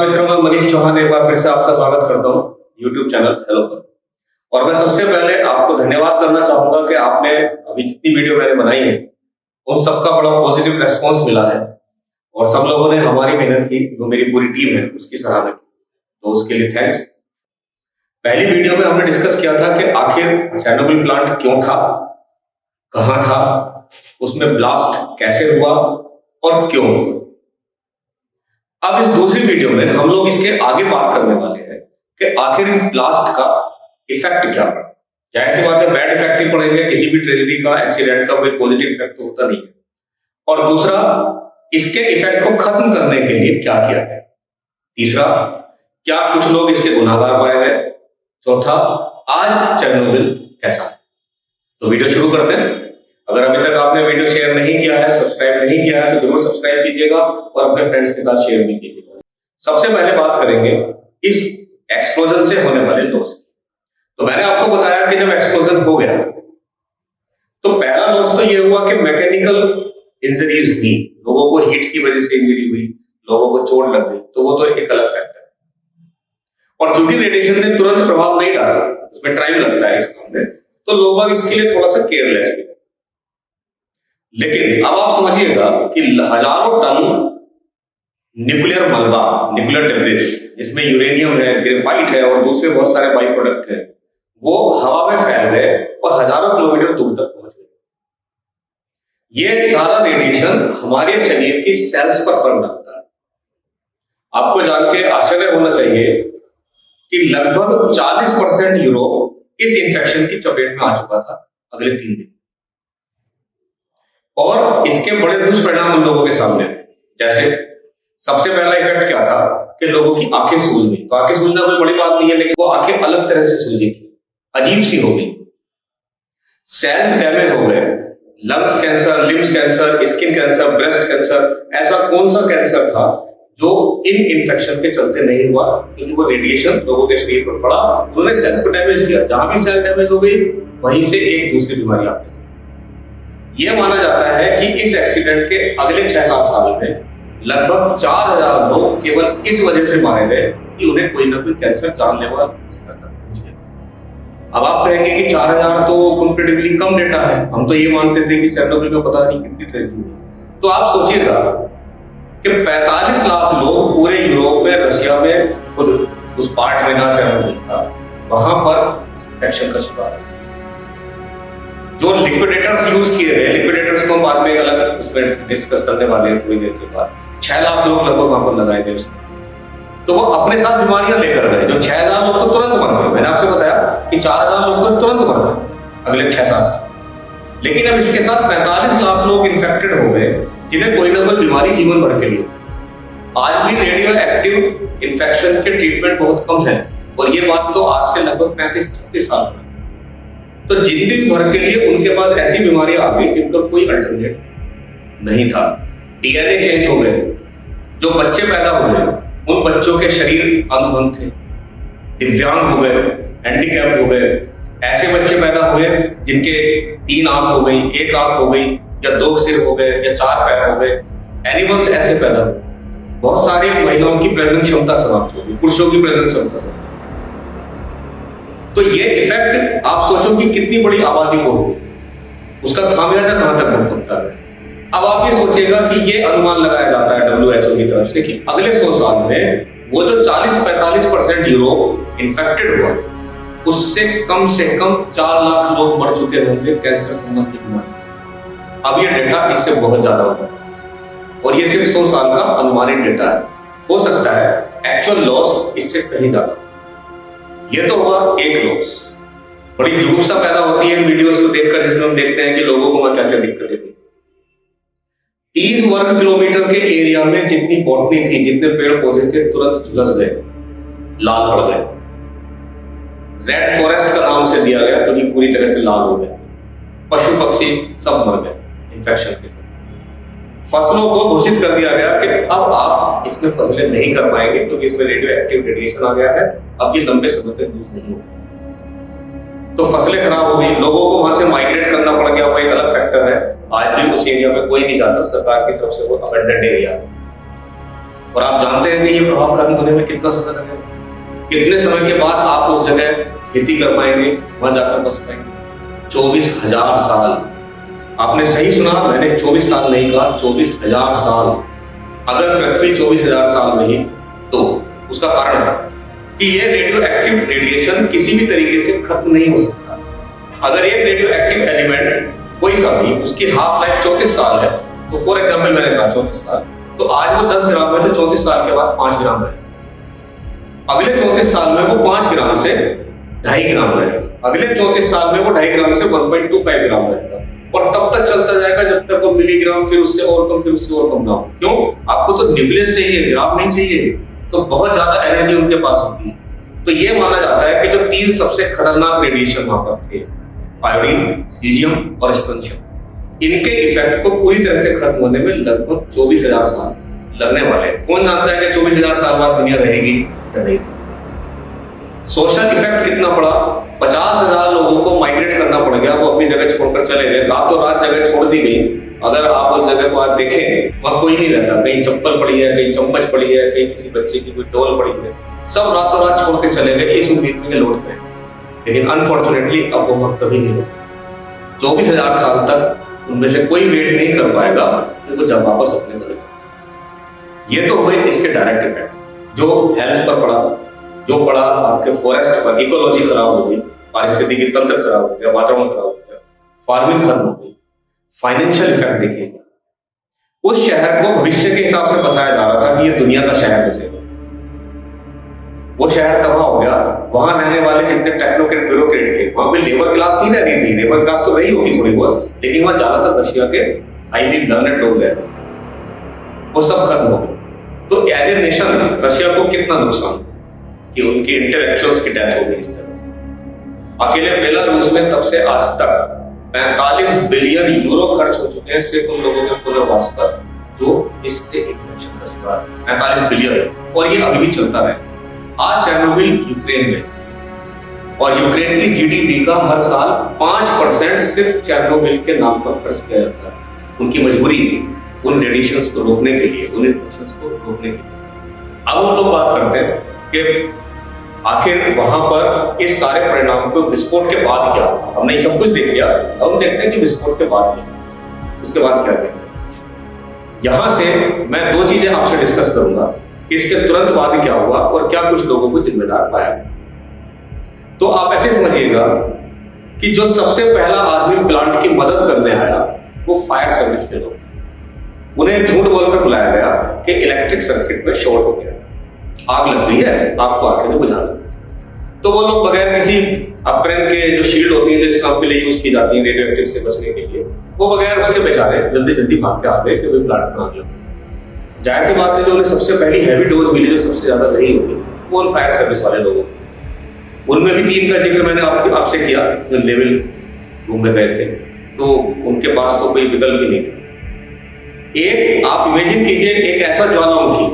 मित्रों, मैं मनीष चौहान एक बार फिर से आपका स्वागत करता हूं YouTube चैनल हेलो पर। और मैं सबसे पहले आपको धन्यवाद करना चाहूंगा कि आपने अभी जितनी वीडियो मैंने बनाई है उन सबका बड़ा पॉजिटिव रेस्पॉन्स मिला है और सब लोगों ने हमारी मेहनत की, जो मेरी पूरी टीम है उसकी सराहना की, तो उसके लिए थैंक्स। पहली वीडियो में हमने डिस्कस किया था कि आखिर चेरनोबिल प्लांट क्यों था, कहां था, उसमें ब्लास्ट कैसे हुआ और क्यों। अब इस दूसरी वीडियो में हम लोग इसके आगे बात करने वाले हैं कि आखिर इस ब्लास्ट का इफेक्ट क्या पड़ा। जाहिर सी बात है, बैड इफेक्ट ही पड़ेंगे, किसी भी ट्रेजेडी का, एक्सीडेंट का कोई पॉजिटिव इफेक्ट तो होता नहीं है। और दूसरा, इसके इफेक्ट को खत्म करने के लिए क्या किया गया। तीसरा, क्या कुछ लोग इसके गुनाहगार पाए गए। चौथा, आज चेरनोबिल कैसा है। तो वीडियो शुरू करते हैं। अगर अभी तक आपने वीडियो शेयर नहीं किया है, सब्सक्राइब नहीं किया है, तो जरूर सब्सक्राइब कीजिएगा और अपने फ्रेंड्स के साथ शेयर भी कीजिएगा। सबसे पहले बात करेंगे इस एक्सप्लोजन से होने वाले लॉस की। तो मैंने आपको बताया कि जब एक्सप्लोजन हो गया तो पहला लॉस तो यह हुआ कि मैकेनिकल इंजरीज हुई, लोगों को हीट की वजह से इंजरी हुई, लोगों को चोट लग गई, तो वो तो एक अलग फैक्टर है। और चूंकि रेडिएशन ने तुरंत प्रभाव नहीं डाला, उसमें टाइम लगता है इस काम में, तो लोग इसके लिए थोड़ा सा केयरलेस भी। लेकिन अब आप समझिएगा कि हजारों टन न्यूक्लियर मलबा, न्यूक्लियर डेब्रिस, जिसमें यूरेनियम है, ग्रेफाइट है और दूसरे बहुत सारे बाई प्रोडक्ट है, वो हवा में फैल गए और हजारों किलोमीटर दूर तक पहुंच गए। ये सारा रेडिएशन हमारे शरीर की सेल्स पर फर्क डालता है। आपको जान के आश्चर्य होना चाहिए कि लगभग 40% यूरोप इस इंफेक्शन की चपेट में आ चुका था अगले 3 दिन। और इसके बड़े दुष्परिणाम उन लोगों के सामने हैं। जैसे सबसे पहला इफेक्ट क्या था कि लोगों की आंखें सूज गई। तो आंखें सूजना कोई बड़ी बात नहीं है, लेकिन वो आंखें अलग तरह से सूजी थी, अजीब सी हो गई। सेल्स डैमेज हो गए, lungs cancer, limbs cancer, skin cancer, breast cancer. ऐसा कौन सा कैंसर था जो इन इन्फेक्शन के चलते नहीं हुआ, क्योंकि वो रेडिएशन लोगों के शरीर पर पड़ा, उन्होंने सेल्स को डैमेज किया। जहां भी सेल डैमेज हो गई वहीं से एक दूसरी बीमारी आती है। यह माना जाता है कि इस एक्सीडेंट के अगले 6-7 साल में लगभग 4000 लोग केवल इस वजह से मारे गए कि उन्हें कोई ना कोई कैंसर जानलेवा स्तर तक पहुंच गया। अब आप कहेंगे कि 4000 तो कंपैरेटिवली कम डेटा है, हम तो ये मानते थे कि चेरनोबिल में पता नहीं कितनी ट्रेजेडी हुई। तो आप सोचिएगा कि 45 लाख लोग पूरे यूरोप में, रशिया में, खुद उस पार्ट में जहां चेरनोबिल था वहां पर इन्फेक्शन का शिकार है। जो लिक्विडेटर्स यूज किए गए, लिक्विडेटर्स को बाद में एक अलग उसमें डिस्कस करने वाले हैं थोड़ी देर के बाद, 6 लाख लोग लगभग वहां पर लगाए गए उसमें। तो वो अपने साथ बीमारियां लेकर गए। जो 6000 लोग तो तुरंत मर गए, मैंने आपसे बताया कि 4000 लोग तो तुरंत मर गए अगले 6-7 साल। लेकिन अब इसके साथ 45 लाख लोग इन्फेक्टेड हो गए जिन्हें कोई ना कोई बीमारी जीवन भर के लिए। आज भी रेडियो एक्टिव इन्फेक्शन के ट्रीटमेंट बहुत कम है, और ये बात तो आज से लगभग 35-36 साल में। तो जिंदगी भर के लिए उनके पास ऐसी बीमारियां आ गई जिनका कोई अल्टरनेट नहीं था। डीएनए चेंज हो गए, जो बच्चे पैदा हो गए उन बच्चों के शरीर अंगभंग थे, दिव्यांग हो गए, हैंडीकैप हो गए। ऐसे बच्चे पैदा हुए जिनके 3 आंख हो गई, 1 आंख हो गई, या 2 सिर हो गए, या 4 पैर हो गए। एनिमल्स ऐसे पैदा हुए। बहुत सारी महिलाओं की प्रजनन क्षमता समाप्त हो गई, पुरुषों की प्रजनन क्षमता समाप्त। तो ये इफेक्ट आप सोचो कि कितनी बड़ी आबादी को हो, उसका खामियाजा कहां तक भुगतना है। अब आप ये सोचिएगा कि ये अनुमान लगाया जाता है WHO की तरफ से कि अगले 100 साल में वो जो 40-45% यूरोप इन्फेक्टेड हुआ, उससे कम 4 लाख लोग मर चुके होंगे कैंसर संबंधी बीमारी से। अब ये डेटा इससे बहुत ज्यादा होगा, और ये सिर्फ 100 साल का अनुमानित डेटा है। हो सकता है एक्चुअल लॉस इससे कहीं ज्यादा। ये तो हुआ एक लॉस। बड़ी जुगुप्सा पैदा होती है इन वीडियोस को देखकर, जिसमें हम देखते हैं कि लोगों को क्या क्या दिक्कतें हुई। 30 वर्ग किलोमीटर के एरिया में जितनी बॉटनी थी, जितने पेड़ पौधे थे, तुरंत झुलस गए, लाल पड़ गए। रेड फॉरेस्ट का नाम से दिया गया क्योंकि पूरी तरह से लाल हो गए। पशु पक्षी सब मर गए इन्फेक्शन के। फसलों को घोषित कर दिया गया कि अब आप इसमें फसलें नहीं कर पाएंगे क्योंकि इसमें रेडियो एक्टिव रेडिएशन आ गया है, अब ये लंबे समय तक यूज नहीं होगा। तो फसलें खराब हो गई, लोगों को वहां से माइग्रेट करना पड़ गया, वो एक अलग फैक्टर है। आज भी उस एरिया में कोई नहीं जाता, सरकार की तरफ से वो अबेंडेंट एरिया है। और आप जानते हैं कि ये प्रभाव खत्म होने में कितना समय लगेगा, कितने समय के बाद आप उस जगह खेती कर पाएंगे, वहां जाकर बस पाएंगे। 24,000 साल। आपने सही सुना, मैंने 24 साल नहीं कहा, 24,000 साल। अगर पृथ्वी 24,000 साल नहीं तो उसका कारण है कि ये रेडियो एक्टिव रेडिएशन किसी भी तरीके से खत्म नहीं हो सकता। अगर एक रेडियो एक्टिव एलिमेंट कोई सा भी, उसकी हाफ लाइफ 34 साल है, तो फॉर एग्जाम्पल मैंने कहा 34 साल, तो आज वो 10 ग्राम में, तो 34 साल के बाद 5 ग्राम है। अगले 34 साल में वो 5 ग्राम से 2.5 ग्राम रहेगा। अगले 34 साल में वो 2.5 ग्राम से 1.25 ग्राम रहेगा, और तब तक चलता जाएगा जब तक वो मिलीग्राम, फिर उससे और कम, फिर उससे और कम ना हो। क्यों? आपको तो न्यूक्लियस चाहिए, ग्राम नहीं चाहिए, तो बहुत ज्यादा एनर्जी उनके पास होती है। तो ये माना जाता है कि जो 3 सबसे खतरनाक रेडिएशन वहां पर थे, आयोडीन, सीजियम और स्ट्रोंशियम, इनके इफेक्ट को पूरी तरह से खत्म होने में लगभग 24,000 साल लगने वाले हैं। कौन जानता है कि 24,000 साल बाद दुनिया रहेगी या नहीं। सोशल इफेक्ट कितना पड़ा? 50,000 लोगों को माइग्रेट करना पड़ गया, वो अपनी जगह छोड़कर चले गए, रातों रात जगह छोड़ दी गई। अगर आप उस जगह को आज देखें, वहां कोई नहीं रहता, कहीं चप्पल पड़ी है, कहीं चम्मच पड़ी है, कहीं किसी बच्चे की कोई डोल पड़ी है, सब रातों रात छोड़ के चले गए इस उम्मीद में लौट गए। लेकिन अनफॉर्चुनेटली अब वो वक्त कभी नहीं होगा। 24,000 साल तक उनमें से कोई वेट नहीं कर पाएगा कि वो जब वापस अपने घर जाए। ये तो हुए इसके डायरेक्ट इफेक्ट, जो हेल्थ पर पड़ा, जो पड़ा आपके फॉरेस्ट पर, इकोलॉजी खराब हो गई, पारिस्थितिकी तंत्र खराब हो गया, वातावरण खराब हो गया, फार्मिंग खत्म हो गई। फाइनेंशियल इफेक्ट देखिएगा, उस शहर को भविष्य के हिसाब से बसाया जा रहा था कि ये दुनिया का शहर बसेगा, वो शहर तबाह हो गया। वहां रहने वाले जितने टेक्नोक्रेट, ब्यूरोक्रेट थे, वहां पे लेबर क्लास नहीं रहती थी, लेबर क्लास तो रही होगी थोड़ी बहुत, लेकिन वहां ज्यादातर रशिया के हाईली लर्नेड लोग रहते, वो सब खत्म हो गए। तो एज ए नेशन रशिया को कितना नुकसान कि उनकी इंटेलेक्चुअल्स की डेथ हो गई इस तरह से। अकेले बेलारूस में तब से आज तक 45 बिलियन यूरो खर्च हो चुके हैं सिर्फ उन लोगों के पुनर्वास पर जो इससे इन्फेक्शन का शिकार। 45 बिलियन, और ये अभी भी चलता रहे। आज चेर्नोबिल यूक्रेन में, और यूक्रेन की जीडीपी का हर साल 5% सिर्फ चेर्नोबिल के नाम पर खर्च किया जाता है। उनकी मजबूरी है उन रेडिएशंस को रोकने के लिए, उन इन्फेक्शंस को रोकने के लिए। अब हम लोग बात करते हैं कि आखिर वहां पर इस सारे परिणाम को विस्फोट के बाद क्या हुआ। हमने सब कुछ देख लिया, अब हम देखते हैं कि विस्फोट के बाद क्या, उसके बाद क्या देखते। यहां से मैं 2 चीजें आपसे डिस्कस करूंगा कि इसके तुरंत बाद क्या हुआ और क्या कुछ लोगों को जिम्मेदार पाया गया। तो आप ऐसे समझिएगा कि जो सबसे पहला आदमी प्लांट की मदद करने आया वो फायर सर्विस के लोग। उन्हें झूठ बोलकर बुलाया गया कि इलेक्ट्रिक सर्किट में शॉर्ट हो गया, आग लग गई है, आपको आके बुझाना। तो वो लोग बगैर किसी अपरेन के, जो शील्ड होती है जो इस काम के लिए यूज की जाती है रेडियो एक्टिव से बचने के लिए, वो बगैर उसके बेचारे जल्दी जल्दी भाग के आ गए कि भाई प्लांट में आग लग। जाहिर सी बात है, जो उन्हें सबसे पहली हैवी डोज मिली, जो सबसे ज्यादा रही होगी, वो उन फायर सर्विस वाले लोगों, उनमें भी 3 का जिक्र मैंने आपसे किया जो लेवल घूमने गए थे, तो उनके पास तो कोई विकल्प ही नहीं था। एक आप इमेजिन कीजिए, एक ऐसा ज्वालामुखी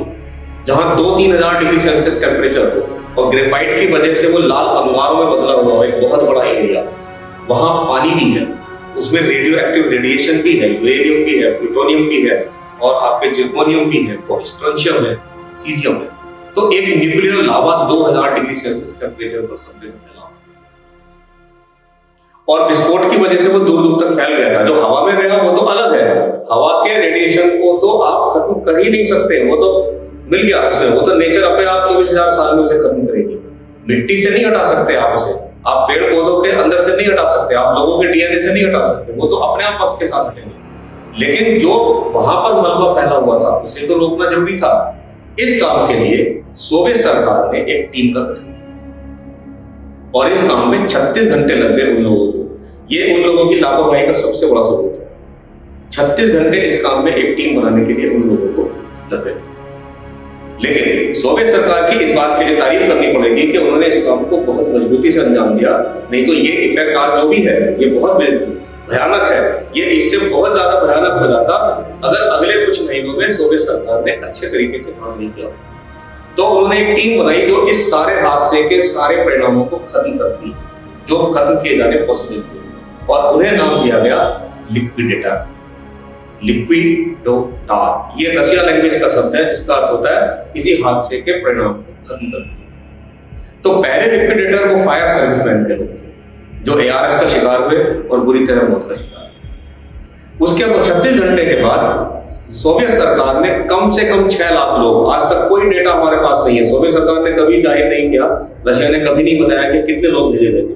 जहां 2-3 हजार डिग्री सेल्सियस टेम्परेचर हो और ग्रेफाइट की वजह से वो लाल अंगारों में बदला हुआ हो एक बहुत बड़ा एरिया, वहां पानी भी है, उसमें रेडियो एक्टिव रेडिएशन भी है, यूरेनियम भी है, प्लूटोनियम भी है, और आपके जिर्कोनियम भी है, स्ट्रोंशियम है, सीजियम है। तो एक न्यूक्लियर लावा 2000 डिग्री सेल्सियस टेम्परेचर पर सब जगह फैला, और विस्फोट की वजह से वो दूर दूर तक फैल गया था। जो हवा में गया वो तो अलग है, हवा के रेडिएशन को तो आप खत्म कर ही नहीं सकते, वो तो मिल गया उसमें, वो तो नेचर अपने आप 24,000 साल में उसे खत्म करेगी। मिट्टी से नहीं हटा सकते आप उसे, आप पेड़ पौधों के अंदर से नहीं हटा सकते, आप लोगों के डीएनए से नहीं हटा सकते, वो तो अपने आप वक्त के साथ हटेंगे। लेकिन जो वहां पर मलबा फैला हुआ था उसे तो रोकना जरूरी था। इस काम के लिए सोवियत सरकार ने एक टीम का गठन किया, और इस काम में 36 घंटे लग गए उन लोगों को। ये उन लोगों की लापरवाही का सबसे बड़ा सबूत है। 36 घंटे इस काम में एक टीम बनाने के लिए उन लोगों को लग गए। लेकिन सोवियत सरकार की इस बात के लिए तारीफ करनी पड़ेगी कि उन्होंने इस काम को बहुत मजबूती से अंजाम दिया, नहीं तो ये इफेक्ट आज जो भी है ये बहुत भयानक है। ये इससे बहुत ज्यादा भयानक हो जाता अगर अगले कुछ महीनों में सोवियत सरकार ने अच्छे तरीके से काम नहीं किया। तो उन्होंने एक टीम बनाई जो इस सारे हादसे के सारे परिणामों को खत्म कर दी, जो खत्म किए जाने पॉसिबल थे, और उन्हें नाम दिया गया लिक्विडेटर। लिक्विडोटार। ये रशिया लैंग्वेज का शब्द है जिसका अर्थ होता है किसी हादसे के परिणाम को खत्म करना। तो पहले लिक्विडेटर वो फायर सर्विसमैन के लोग थे जो ARS का शिकार हुए और बुरी तरह मौत का शिकार। उसके बाद 36 घंटे के बाद सोवियत सरकार ने कम से कम 6 लाख लोग, आज तक कोई डेटा हमारे पास नहीं है, सोवियत सरकार ने कभी जाहिर नहीं किया, रशिया ने कभी नहीं बताया कि कितने लोग भेजे गए थे,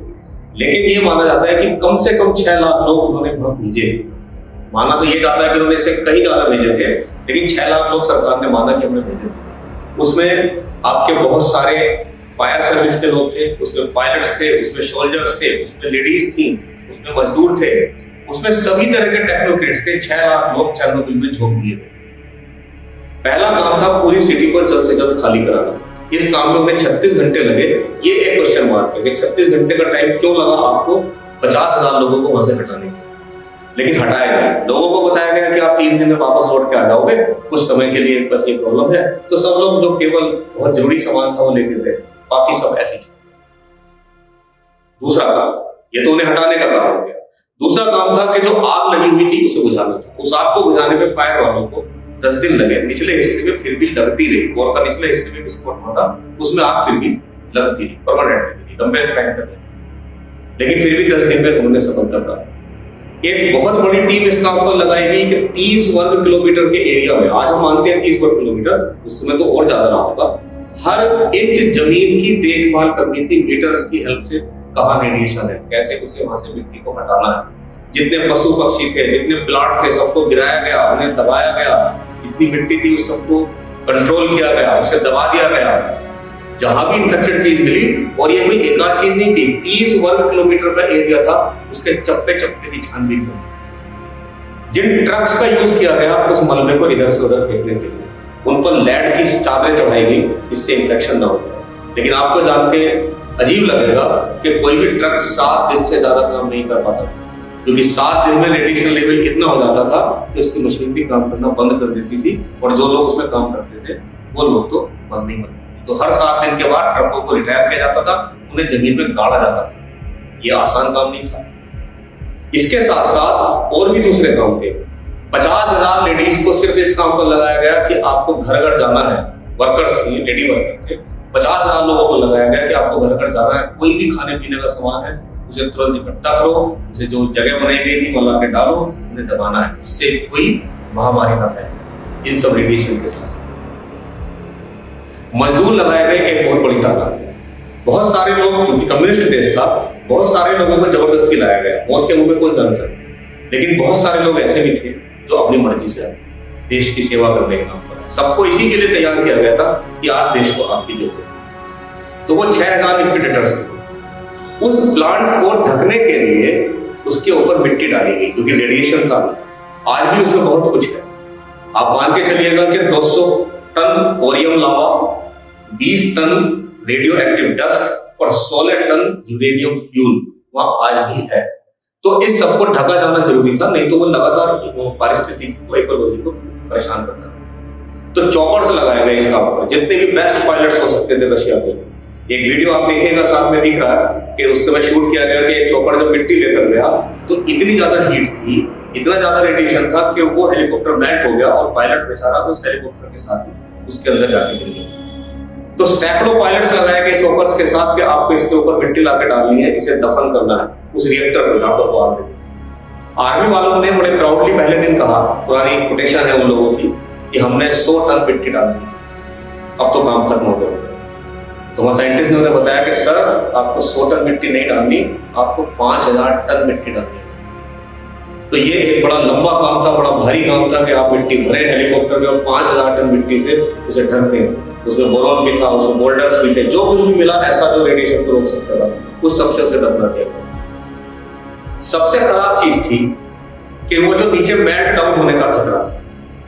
लेकिन ये माना जाता है कि कम से कम 6 लाख लोग उन्होंने वहां भेजे। माना तो ये जाता है कि उन्होंने इससे कहीं ज्यादा भेजे थे, लेकिन 6 लाख लोग सरकार ने माना कि हमने भेजे थे। उसमें आपके बहुत सारे फायर सर्विस के लोग थे, उसमें पायलट्स थे, उसमें सोल्जर्स थे, उसमें लेडीज थी, उसमें मजदूर थे, उसमें सभी तरह के टेक्नोक्रेट्स थे। 6 लाख लोग चेरनोबिल में झोंक दिए गए। पहला काम था पूरी सिटी को जल्द से जल्द खाली कराना। इस काम में उन्हें 36 घंटे लगे। ये एक क्वेश्चन मार्क है कि 36 घंटे का टाइम क्यों लगा आपको 50,000 लोगों को वहां से हटाने के, लेकिन हटाया गया। लोगों को बताया गया कि आप 3 दिन में वापस लौट के आ जाओगे, कुछ समय के लिए बस ये प्रॉब्लम है। तो सब लोग जो केवल बहुत जरूरी सामान था वो लेके गए, बाकी सब ऐसे ही। दूसरा काम, ये तो उन्हें हटाने का काम हो गया। दूसरा काम था कि जो आग लगी हुई थी उसे बुझाना था। उस आग को बुझाने में फायर वालों को 10 दिन लगे। निचले हिस्से में फिर भी लगती रही, कोर का निचले हिस्से में विस्फोट हुआ था, उसमें आग फिर भी लगती रही, परमानेंट लंबे टाइम तक, लेकिन फिर भी 10 दिन में उन्होंने सफलता प्राप्त। एक बहुत बड़ी टीम इस काम पर लगाई गई कि 30 वर्ग किलोमीटर के एरिया में, आज हम मानते हैं 30 वर्ग किलोमीटर, उस समय तो और ज्यादा रहा होगा, हर इंच जमीन की देखभाल करनी थी मीटर्स की हेल्प से। कहाँ रेडिएशन है, कैसे उसे वहां से मिट्टी को हटाना है। जितने पशु पक्षी थे, जितने प्लांट थे, सबको गिराया गया, उन्हें दबाया गया। जितनी मिट्टी थी उस सबको कंट्रोल किया गया, उसे दबा दिया गया। जहां भी इंफेक्टेड चीज मिली, और ये कोई एक आध चीज नहीं थी, 30 वर्ग किलोमीटर का एरिया था, उसके चप्पे चप्पे की छानबीन हुई। जिन ट्रक्स का यूज किया गया उस मलबे को इधर से उधर फेंकने के लिए, उन पर लेड की चादरें चढ़ाई गई, इससे इंफेक्शन ना हो। लेकिन आपको जान के अजीब लगेगा कि कोई भी ट्रक 7 दिन से ज्यादा काम नहीं कर पाता, क्योंकि 7 दिन में रेडिएशन लेवल इतना हो जाता था कि उसकी मशीन भी काम करना बंद कर देती थी, और जो लोग उसमें काम करते थे वो लोग तो बंद नहीं बनते। तो हर 7 दिन के बाद ट्रकों को रिटायर किया जाता था, उन्हें जमीन में गाड़ा जाता था। ये आसान काम नहीं था। इसके साथ साथ और भी दूसरे काम थे। 50,000 लेडीज को सिर्फ इस काम पर लगाया गया कि आपको घर घर जाना है। वर्कर्स थी, लेडी वर्कर थे। 50,000 लोगों को लगाया गया कि आपको घर घर जाना है, कोई भी खाने पीने का सामान है उसे तुरंत इकट्ठा करो, उसे जो जगह बनाई गई थी वहां लाके डालो, उन्हें दबाना है, जिससे कोई महामारी ना फैले। इन सब रेडिएशन के साथ मजदूर लगाए गए एक बहुत बड़ी तादाद। बहुत सारे लोग, चूंकि कम्युनिस्ट देश था, बहुत सारे लोगों को जबरदस्ती लाया गया, मौत के मुंह में कौन जानता, लेकिन बहुत सारे लोग ऐसे भी थे जो अपनी मर्जी से आए देश की सेवा करने के नाम पर। सबको इसी के लिए तैयार किया गया था कि आज देश को आपकी जरूरत है। तो वो 6,000 लिक्विडेटर्स थे। उस प्लांट को ढकने के लिए उसके ऊपर मिट्टी डाली गई, क्योंकि रेडिएशन था। आज भी उसमें बहुत कुछ है। आप मान के चलिएगा कि 200 टन कोरियम लावा, 20 टन रेडियो एक्टिव डस्ट और 16 टन यूरेनियम फ्यूल वहां आज भी है। तो इस सबको ढका जाना जरूरी था, नहीं तो वो लगातार पारिस्थितिकी को, इकोलॉजी को परेशान करता था। तो चॉपर्स लगाए गए इस काम पर, जितने भी बेस्ट पायलट्स हो सकते थे रशिया के। एक वीडियो आप देखिएगा, साथ में दिख रहा है कि उस समय शूट किया गया कि एक चॉपर जब मिट्टी लेकर गया तो इतनी ज्यादा हीट थी, इतना ज्यादा रेडिएशन था कि वो हेलीकॉप्टर मेल्ट हो गया और पायलट बेचारा उस हेलीकॉप्टर के साथ उसके अंदर जाके गिर गया। तो सैकड़ों पायलट्स लगाए गए चॉपर्स के साथ कि आपको इसके ऊपर मिट्टी लाके डालनी है, इसे दफन करना है उस रिएक्टर को जहां पर वो आग लगी। आर्मी वालों ने बड़े प्राउडली पहले दिन कहा, पुरानी कोटेशन है उन लोगों की, कि हमने 100 टन मिट्टी डाल दी, अब तो काम खत्म हो गया। तो वहां साइंटिस्ट ने उन्हें बताया कि सर आपको 100 टन मिट्टी नहीं डालनी, आपको 5,000 टन मिट्टी डालनी है। तो ये एक बड़ा लंबा काम था, बड़ा भारी काम था कि आप मिट्टी भरे हेलीकॉप्टर में और 5,000 टन मिट्टी से उसे ढक दें। उसमें बोरॉन भी था, उसमें बोल्डर्स भी थे, जो कुछ भी मिला ऐसा जो रेडिएशन को रोक सकता था, उस सबसे उसे दफना किया गया। सबसे खराब चीज थी कि वो जो नीचे मेल्ट डाउन होने का खतरा था,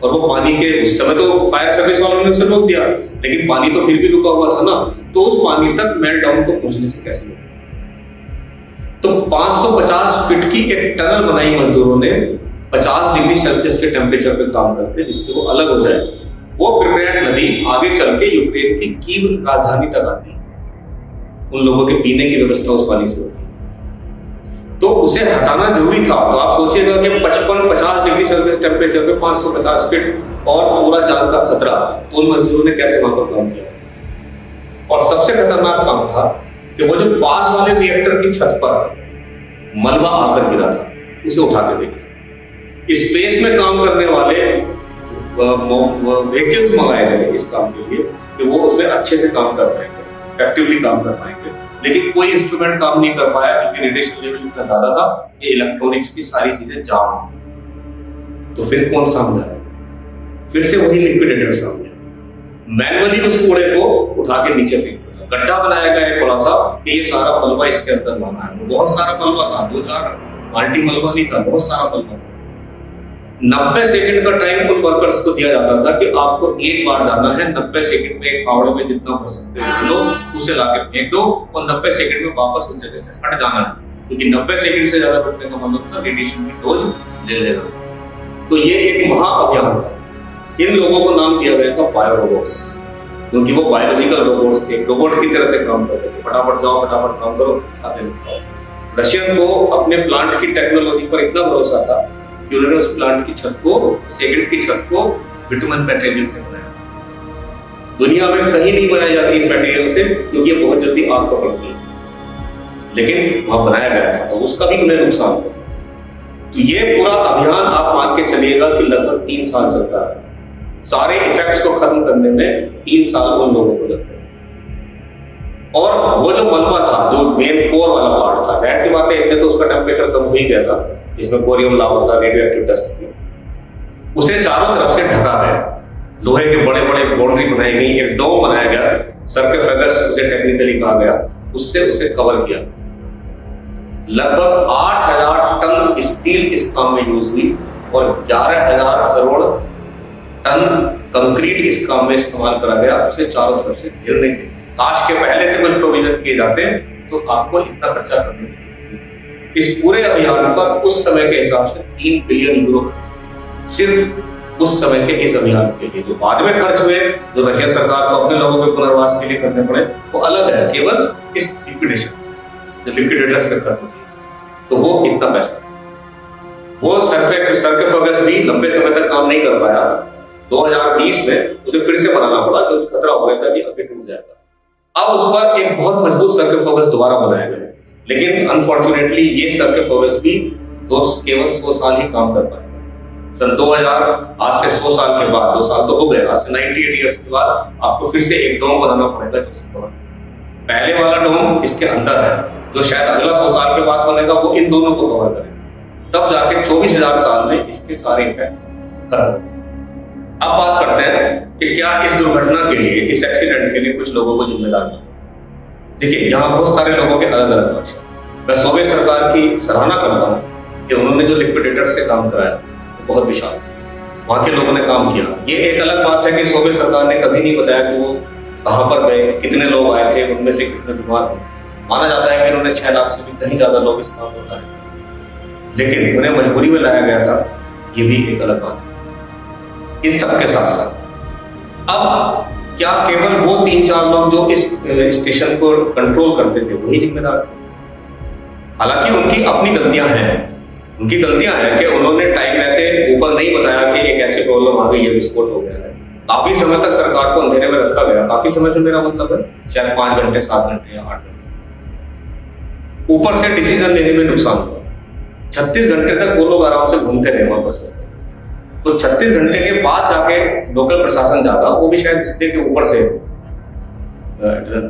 और वो पानी के, उस समय तो फायर सर्विस वालों ने उसे रोक दिया, लेकिन पानी तो फिर भी रुका हुआ था ना, तो उस पानी तक मेल्ट डाउन को पहुंचने से कैसे रोका। तो 550 फीट की एक टनल बनाई मजदूरों ने 50 डिग्री सेल्सियस के टेम्परेचर पे काम करके, जिससे वो अलग हो जाए। वो प्रिपेयर्ड नदी आगे चल के यूक्रेन की कीव राजधानी तक आती है। उन लोगों के पीने की व्यवस्था उस पानी से होती है। तो उसे हटाना जरूरी था। तो आप सोचिएगा कि 55-50 डिग्री सेल्सियस टेम्परेचर पे 550 फीट और पूरा जान का खतरा, तो उन मजदूरों ने कैसे वहां पर काम किया। और सबसे खतरनाक काम था कि वो जो पास वाले रिएक्टर की छत पर मलबा आकर गिरा था, उसे उठा के फेंका। स्पेस में काम करने वाले व्हीकल्स मंगाए गए इस काम के लिए कि वो उसमें अच्छे से काम कर पाएंगे, इफेक्टिवली काम कर पाएंगे, लेकिन कोई इंस्ट्रूमेंट काम नहीं कर पाया क्योंकि रेडिएशन लेवल इतना ज्यादा था कि इलेक्ट्रॉनिक्स की सारी चीजें जाम हो। तो फिर कौन सामने आया? फिर से वही लिक्विडेटर सामने आया। मैनुअली उस कूड़े को उठा के नीचे फेंक दिया। गड्ढा बनाया गया है थोड़ा सा कि ये सारा मलबा इसके अंदर लाना है। बहुत सारा मलबा था, 2-4 बाल्टी मलबा नहीं था, बहुत सारा मलबा था। 90 सेकंड का टाइम उन वर्कर्स को दिया जाता था कि आपको एक बार जाना है, 90 सेकंड में एक फावड़े में जितना भर सकते हो लो, उसे लाके फेंक दो और 90 सेकंड में वापस उस जगह से हट जाना है, क्योंकि 90 सेकंड से ज्यादा रुकने का मतलब था रेडिएशन की डोज ले लेना। तो ये एक महा अभियान था। इन लोगों को नाम दिया गया था बायो रोबोट्स, क्योंकि वो बायोलॉजिकल रोबोट्स थे, रोबोट की तरह से काम करते थे। फटाफट जाओ, फटाफट काम करो, आगे निकलो। रशियन को अपने प्लांट की टेक्नोलॉजी पर इतना भरोसा था कि उन्होंने उस प्लांट की छत को, सेकंड की छत को बिटुमेन मटेरियल से बनाया। दुनिया में कहीं नहीं बनाई जाती इस मटेरियल से, क्योंकि ये बहुत जल्दी आग पकड़ती है, लेकिन वहां बनाया गया था, तो उसका भी उन्हें नुकसान हुआ। तो ये पूरा अभियान आप मान के चलिएगा कि लगभग 3 साल चलता है। सारे इफेक्ट्स को खत्म करने में 3 साल उन लोगों को लगते हैं। और वो जो मलबा था, जो मेन कोर वाला पार्ट था, जाहिर सी बात है इतने तो उसका टेम्परेचर कम हो ही गया था, जिसमें कोरियम लावा था, रेडियो एक्टिव डस्ट थी, उसे चारों तरफ से ढका गया। लोहे के बड़े बड़े बाउंड्री बनाई गई, एक डोम बनाया गया, सर्कोफेगस उसे टेक्निकली कहा गया, उससे उसे कवर किया। लगभग 8000 टन स्टील इस काम में यूज हुई और 11,000 करोड़ टन कंक्रीट इस काम में इस्तेमाल करा गया, उसे चारों तरफ से घेरने के लिए। काश के पहले से कुछ प्रोविजन किए जाते तो आपको इतना खर्चा करने की। इस पूरे अभियान पर उस समय के हिसाब से 3 बिलियन यूरो खर्च, सिर्फ उस समय के इस अभियान के लिए। जो बाद में खर्च हुए, जो रशिया सरकार को अपने लोगों के पुनर्वास के लिए करने पड़े, वो अलग है। केवल इस लिक्विडेशन, जो लिक्विडेटर्स पे खर्च हुए, तो वो इतना पैसा। वो सर्कोफेगस भी लंबे समय तक काम नहीं कर पाया। 2020 में उसे फिर से बनाना पड़ा, क्योंकि खतरा हो गया था कि अभी टूट जाएगा। अब उस पर एक बहुत मजबूत सर्कोफेगस दोबारा बनाया गया, लेकिन अनफॉर्चुनेटली ये सर्कोफेगस भी केवल 100 साल ही काम कर पाएगा। सन 2000, आज से 100 साल के बाद, 2 साल तो हो गए, आज से 98 ईयर्स के बाद आपको फिर से एक डोम बनाना पड़ेगा जो उसे कवर। पहले वाला डोम इसके अंदर है, जो शायद अगला 100 साल के बाद बनेगा, वो इन दोनों को कवर करेगा। तब जाके 24,000 साल में इसके सारे इफेक्ट खत्म। अब बात करते हैं कि क्या इस दुर्घटना के लिए, इस एक्सीडेंट के लिए कुछ लोगों को जिम्मेदार है। देखिए, यहाँ बहुत सारे लोगों के अलग अलग पक्ष हैं। मैं सोवियत सरकार की सराहना करता हूँ कि उन्होंने जो लिक्विडेटर से काम कराया वो बहुत विशाल, वहां के लोगों ने काम किया। ये एक अलग बात है कि सोवियत सरकार ने कभी नहीं बताया कि वो कहाँ पर गए, कितने लोग आए थे, उनमें से कितने बीमार हुए। माना जाता है कि उन्होंने 6 लाख से भी कहीं ज्यादा लोग इस काम में उतारे, लेकिन उन्हें मजबूरी में लाया गया था, ये भी एक अलग बात है। इस सबके साथ साथ अब क्या केवल वो 3-4 लोग जो इस स्टेशन को कंट्रोल करते थे वही जिम्मेदार थे? हालांकि उनकी अपनी गलतियां हैं। उनकी गलतियां हैं कि उन्होंने टाइम रहते ऊपर नहीं बताया कि एक ऐसी प्रॉब्लम आ गई है, विस्फोट हो गया है। काफी समय तक सरकार को अंधेरे में रखा गया। काफी समय से मेरा मतलब है शायद 5 घंटे, 7 घंटे या 8 घंटे। ऊपर से डिसीजन लेने में नुकसान हुआ। 36 घंटे तक वो लोग आराम से घूमते रहे वहां पर। तो 36 घंटे के बाद जाके लोकल प्रशासन जागा, वो भी शायद इसलिए कि ऊपर से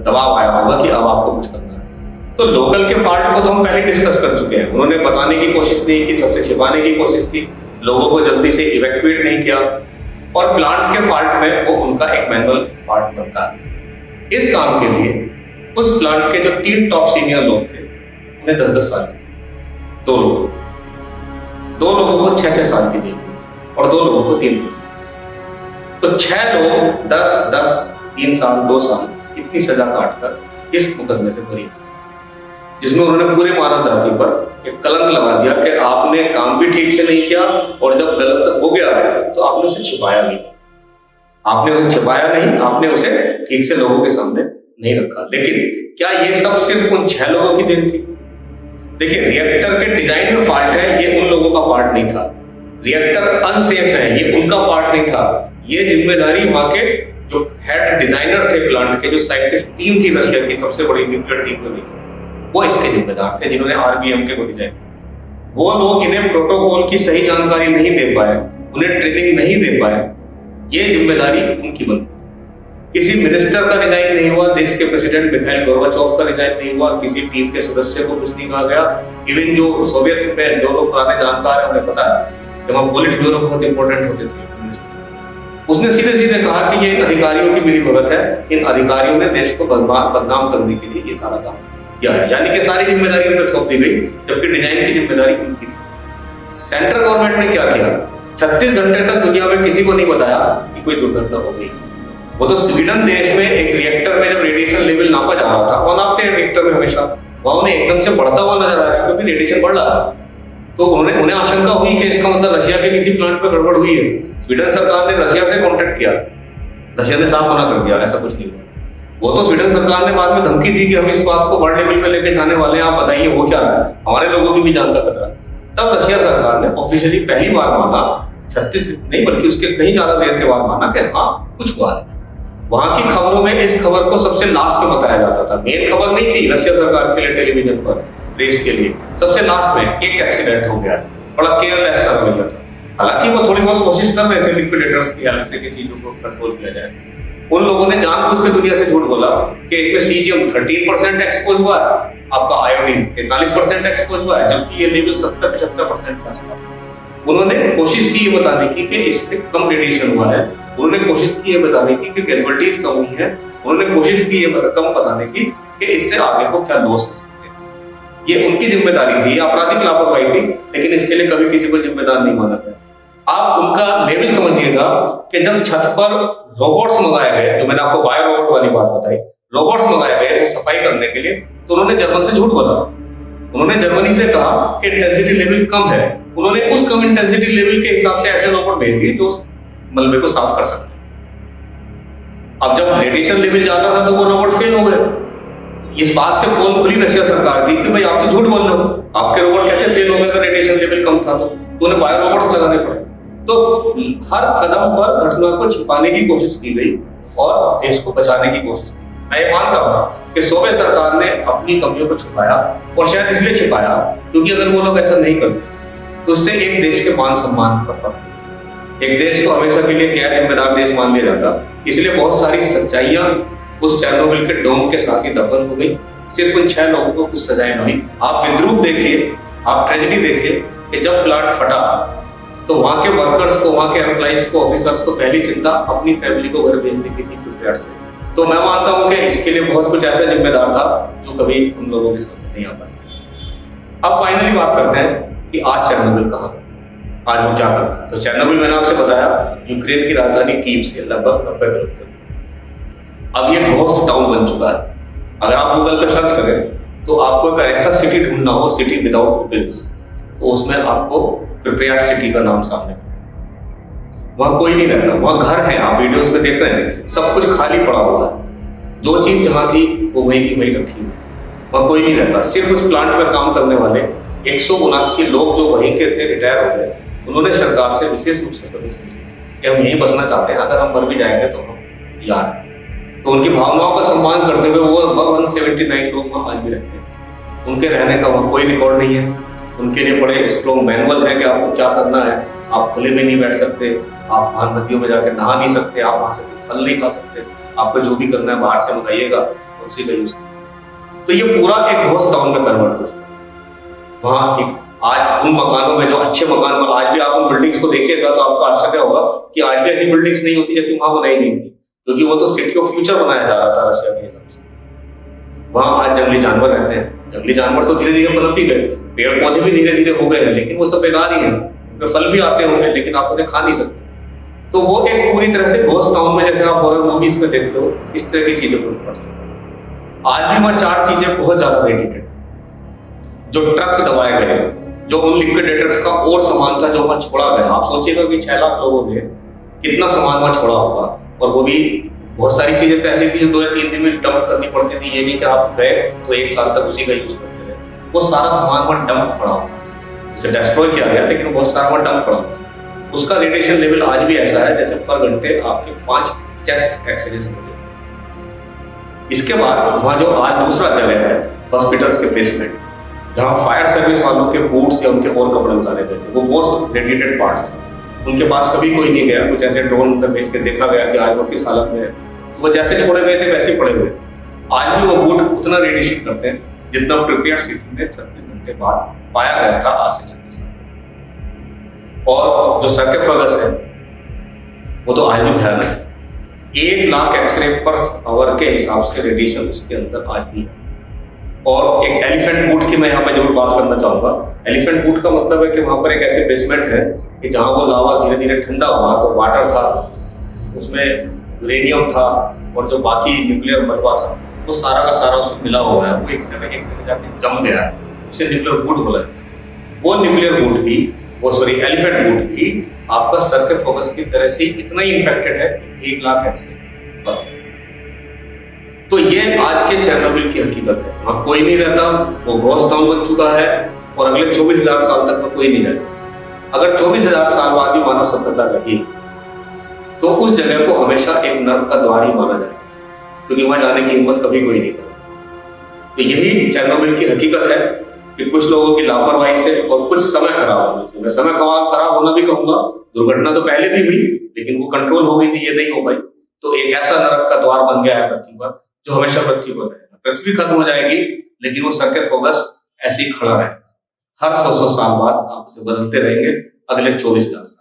दबाव आया होगा कि अब आपको कुछ करना है। तो लोकल के फॉल्ट को तो हम पहले डिस्कस कर चुके हैं। उन्होंने बताने की कोशिश नहीं की, सबसे छिपाने की कोशिश की, लोगों को जल्दी से इवैक्यूएट नहीं किया। और प्लांट के फॉल्ट में वो उनका एक मैनुअल पार्ट बनता है। इस काम के लिए उस प्लांट के जो 3 टॉप सीनियर लोग थे, उन्हें 10-10 साल की, 2 लोगों को 6-6 साल की दी और 2 लोगों को 3 साल। तो 6 लोग 10-10, 3 साल, 2 साल, इतनी सजा काटकर इस मुकदमे से बरी, जिसमें उन्होंने पूरे मानव जाति पर एक कलंक लगा दिया कि आपने काम भी ठीक से नहीं किया और जब गलत हो गया तो आपने उसे छिपाया भी। आपने उसे छिपाया नहीं, आपने उसे ठीक से लोगों के सामने नहीं रखा। लेकिन क्या ये सब सिर्फ उन 6 लोगों की देन थी? देखिए, रिएक्टर के डिजाइन में फॉल्ट है, ये उन लोगों का पार्ट नहीं था। रिएक्टर अनसेफ है, ये उनका पार्ट नहीं था। ये जिम्मेदारी वहां के जो हेड डिजाइनर थे प्लांट के, जो साइंटिस्ट टीम थी रशिया की सबसे बड़ी न्यूक्लियर टीम में, वो इसके जिम्मेदार थे, जिन्होंने आरबीएमके को डिजाइन किया। वो लोग इन्हें प्रोटोकॉल की सही जानकारी नहीं दे पाए, उन्हें ट्रेनिंग नहीं दे पाए, ये जिम्मेदारी उनकी बनती। किसी मिनिस्टर का रिजाइन नहीं हुआ, देश के प्रेसिडेंट मिखाइल गोर्बाचोव का रिजाइन नहीं हुआ, किसी टीम के सदस्य को कुछ नहीं कहा गया। इवन जो सोवियत में जो लोग पुराने जानकार हैं उन्हें पता है कि वहां पोलिट ब्यूरो बहुत इंपॉर्टेंट होते थे, उसने सीधे सीधे कहा कि ये इन अधिकारियों की मिलीभगत है, इन अधिकारियों ने देश को बदनाम करने के लिए ये सारा काम किया है। यानी कि सारी जिम्मेदारी उन पर थोप दी गई, जबकि डिजाइन की जिम्मेदारी उनकी थी। सेंट्रल गवर्नमेंट ने क्या किया, 36 घंटे तक दुनिया में किसी को नहीं बताया कि कोई दुर्घटना हो गई। वो तो स्वीडन देश में एक रिएक्टर में जब रेडिएशन लेवल नापा जा रहा था, वहां नापते हैं रिएक्टर में हमेशा, वहां उन्हें एकदम से बढ़ता हुआ नजर आया क्योंकि रेडिएशन बढ़ रहा है। तो उन्हें आशंका हुई कि इसका मतलब रशिया के किसी प्लांट में गड़बड़ हुई है। स्वीडन सरकार ने रशिया से कांटेक्ट किया, रशिया ने साफ मना कर दिया, ऐसा कुछ नहीं हुआ। वो तो स्वीडन सरकार ने बाद में धमकी दी कि हम इस बात को बड़े लेवल पे लेके जाने वाले हैं, आप बताइए हो क्या रहा है, हमारे लोगों की भी जान का खतरा है। तब रशिया सरकार ने ऑफिशियली पहली बार माना, 36 नहीं बल्कि उसके कहीं ज्यादा देर के बाद माना कि हाँ कुछ हुआ है। वहां की खबरों में इस खबर को सबसे लास्ट में बताया जाता था, मेन खबर नहीं थी रशिया सरकार के लिए टेलीविजन पर देश के लिए। सबसे लास्ट में एक एक्सीडेंट हो गया, बड़ा केयरलेस सा रवैया था। हालांकि वो थोड़ी बहुत कोशिश कर रहे थे लिक्विडेटर्स की हेल्प से कि चीजों को कंट्रोल किया जाए। उन लोगों ने जानबूझ के दुनिया से झूठ बोला कि इसमें सीजियम 13% एक्सपोज हुआ है, आपका आयोडीन 43% एक्सपोज हुआ है, जबकि ये लेवल 70-75% के आसपास। उन्होंने कोशिश की ये बताने की कि इससे कम रेडिएशन हुआ है, उन्होंने कोशिश की ये बताने की कि कैजुअलिटीज कम हुई है, उन्होंने कोशिश की ये कम बताने की कि इससे आगे को क्या लॉस हो सकते हैं। ये उनकी जिम्मेदारी थी, आपराधिक लापरवाही थी, लेकिन इसके लिए कभी किसी को जिम्मेदार नहीं माना गया। आप उनका लेवल समझिएगा कि जब छत पर रोबोट्स मंगाए गए, जो मैंने आपको बायो रोबोट वाली बात बताई, रोबोट्स मंगाए गए सफाई करने के लिए, तो उन्होंने जर्मन से झूठ बोला। उन्होंने जर्मनी से कहा कि इंटेंसिटी लेवल कम है, उन्होंने उस कम इंटेंसिटी लेवल के हिसाब से ऐसे रोबोट भेज दिए जो मलबे को साफ कर सकते। अब जब रेडिएशन लेवल ज्यादा था तो वो रोबोट फेल हो गए। इस बात से पोल खुली रशिया सरकार की कि भाई आप तो झूठ बोल रहे हो, आपके रोबोट कैसे फेल हो गए अगर रेडिएशन लेवल कम था तो उन्हें बायो रोबोट्स लगाने पड़े। तो हर कदम पर घटना को छिपाने की कोशिश की गई और देश को बचाने की कोशिश की। मैं ये मानता हूं कि सोवियत सरकार ने अपनी कमियों को छुपाया, और शायद इसलिए छिपाया क्योंकि अगर वो लोग ऐसा नहीं करते तो उससे एक देश के मान सम्मान पर पड़ता, एक देश को हमेशा के लिए गैर जिम्मेदार देश मान लिया जाता। इसलिए बहुत सारी सच्चाइयां उस चेर्नोबिल के डोम के साथ ही दफन हो गई। सिर्फ उन 6 लोगों को कुछ सजाएं मिली। आप विद्रूप देखिए, आप ट्रेजेडी देखिए कि जब प्लांट फटा तो वहां के वर्कर्स को, वहां के एम्प्लॉइज को, ऑफिसर्स को पहली चिंता अपनी फैमिली को घर भेजने की थी प्रिपेयर से। तो मैं मानता हूं कि इसके लिए बहुत कुछ ऐसा जिम्मेदार था जो कभी उन लोगों के सामने नहीं आ पाया। अब फाइनली बात करते हैं कि आज चेर्नोबिल कहां है, आज वो क्या कर रहा है। तो चेर्नोबिल मैंने आपसे बताया यूक्रेन की राजधानी कीव से लगभग 90 किलोमीटर। अब ये घोस्ट टाउन बन चुका है। अगर आप गूगल पे सर्च करें तो आपको एक ऐसा सिटी ढूंढना हो, सिटी विदाउट पीपल्स, तो उसमें आपको प्रिपेयर्ड सिटी का नाम सामने, वहां कोई नहीं रहता, वहां घर है, आप वीडियोस में देख रहे हैं, सब कुछ खाली पड़ा हुआ है, जो चीज जहां थी वो वहीं की वहीं रखी हुई, वहां कोई नहीं रहता। सिर्फ उस प्लांट में काम करने वाले 179 लोग जो वहीं के थे रिटायर हो गए, उन्होंने सरकार से विशेष रूप से परमिशन दी कि हम यहीं बसना चाहते हैं, अगर हम मर भी जाएंगे तो हम यार। तो उनकी भावनाओं का सम्मान करते हुए वो 179 लोग वहां आज भी रहते हैं। उनके रहने का वहां कोई रिकॉर्ड नहीं है, उनके लिए बड़े स्ट्रॉन्ग मैनुअल है कि आपको क्या करना है। आप खुले में नहीं बैठ सकते, आप वहां नदियों में जाकर नहा नहीं सकते, आप वहां से फल नहीं खा सकते, आपको जो भी करना है बाहर से मंगाइएगा और उसी का यूज करिए। तो ये पूरा एक घोस्ट टाउन में कन्वर्ट हो चुका। वहां एक आज उन मकानों में, जो अच्छे मकान में, आज भी आप उन बिल्डिंग्स को देखिएगा तो आपको आश्चर्य होगा कि आज भी ऐसी बिल्डिंग्स नहीं होती जैसी वहां बनाई गई थी, क्योंकि वो तो सिटी ऑफ फ्यूचर बनाया जा रहा था रशिया के हिसाब से। वहां आज जंगली जानवर रहते हैं, जंगली जानवर तो धीरे धीरे पनप ही गए, पेड़ पौधे भी धीरे धीरे हो गए हैं, लेकिन वो सब बेकार ही हैं, उनमें फल भी आते होंगे लेकिन आप उन्हें खा नहीं सकते। तो वो एक पूरी तरह से घोस्ट टाउन में, जैसे आप हॉरर मूवीज में देखते हो, इस तरह की चीजों को पड़ चुका। आज भी वहां 4 चीजें बहुत ज्यादा रेडिएटेड, जो ट्रक्स दबाए गए, जो उन लिक्विडेटर्स का और सामान था जो वहां छोड़ा गया। आप सोचिएगा कि 6 लाख लोगों ने कितना सामान वहां छोड़ा होगा, और वो भी बहुत सारी चीजें तो ऐसी थी जो 2 या 3 दिन में डंप करनी पड़ती थी। ये नहीं कि आप गए तो 1 साल तक उसी का यूज करते रहे। वो सारा सामान वहाँ डंप पड़ा हुआ है। उसे डिस्ट्रॉय किया गया लेकिन बहुत सारा वहाँ डंप पड़ा हुआ है। उसका रेडिएशन लेवल आज भी ऐसा है जैसे पर घंटे आपके 5 चेस्ट एक्सरेज होंगे। इसके बाद वहाँ जो आज दूसरा जगह है हॉस्पिटल्स के बेसमेंट, जहाँ फायर सर्विस वालों के बूट्स या उनके और कपड़े उतारे गए थे, वो मोस्ट रेडिएटेड पार्ट था। उनके पास कभी कोई नहीं गया, कुछ ऐसे ड्रोन भेज के देखा गया कि आज वो किस हालत में है, तो वो जैसे छोड़े गए थे वैसे पड़े हुए। आज भी वो बूट उतना रेडिएशन करते हैं जितना प्रिपेयर सिटी में 36 घंटे बाद पाया गया था, आज से 36 साल। और जो सर्कोफेगस है वो तो आज भी भयानक है। 1 लाख एक्सरे पर आवर के हिसाब से रेडिएशन उसके अंदर आज भी है। और एक एलिफेंट बूट की मैं यहाँ पे जरूर बात करना चाहूंगा। एलिफेंट बूट का मतलब है कि वहां पर एक ऐसे बेसमेंट है कि जहां वो लावा धीरे धीरे ठंडा हुआ तो वाटर था, उसमें यूरेनियम था और जो बाकी न्यूक्लियर मलबा था वो सारा का सारा उसमें मिला हुआ है। वो एक जगह जाके जम गया है, उसे न्यूक्लियर बूट बोला है। वो न्यूक्लियर बूट भी, वो सॉरी एलिफेंट बूट भी आपका सर्कोफेगस की तरह से इतना ही इन्फेक्टेड है 1 लाख एक्सरे। तो ये आज के चेरनोबिल की हकीकत है। वहां कोई नहीं रहता, वो घोस्ट टाउन बन चुका है और अगले 24,000 साल तक में कोई नहीं रहेगा। अगर 24,000 साल बाद भी मानव सभ्यता रही तो उस जगह को हमेशा एक नर्क का द्वार ही माना जाए, क्योंकि वहां जाने की हिम्मत कभी कोई नहीं करेगा। तो यही चेरनोबिल की हकीकत है कि कुछ लोगों की लापरवाही से और कुछ समय खराब होने से, मैं समय खराब होना भी कहूंगा, दुर्घटना तो पहले भी हुई लेकिन वो कंट्रोल हो गई थी, ये नहीं हो पाई। तो एक ऐसा नरक का द्वार बन गया है पृथ्वी पर जो हमेशा पृथ्वी पर रहेगा। पृथ्वी खत्म हो जाएगी लेकिन वो सर्कोफेगस ऐसे ही खड़ा रहेगा। हर 100 साल बाद आप उसे बदलते रहेंगे अगले 24,000 साल।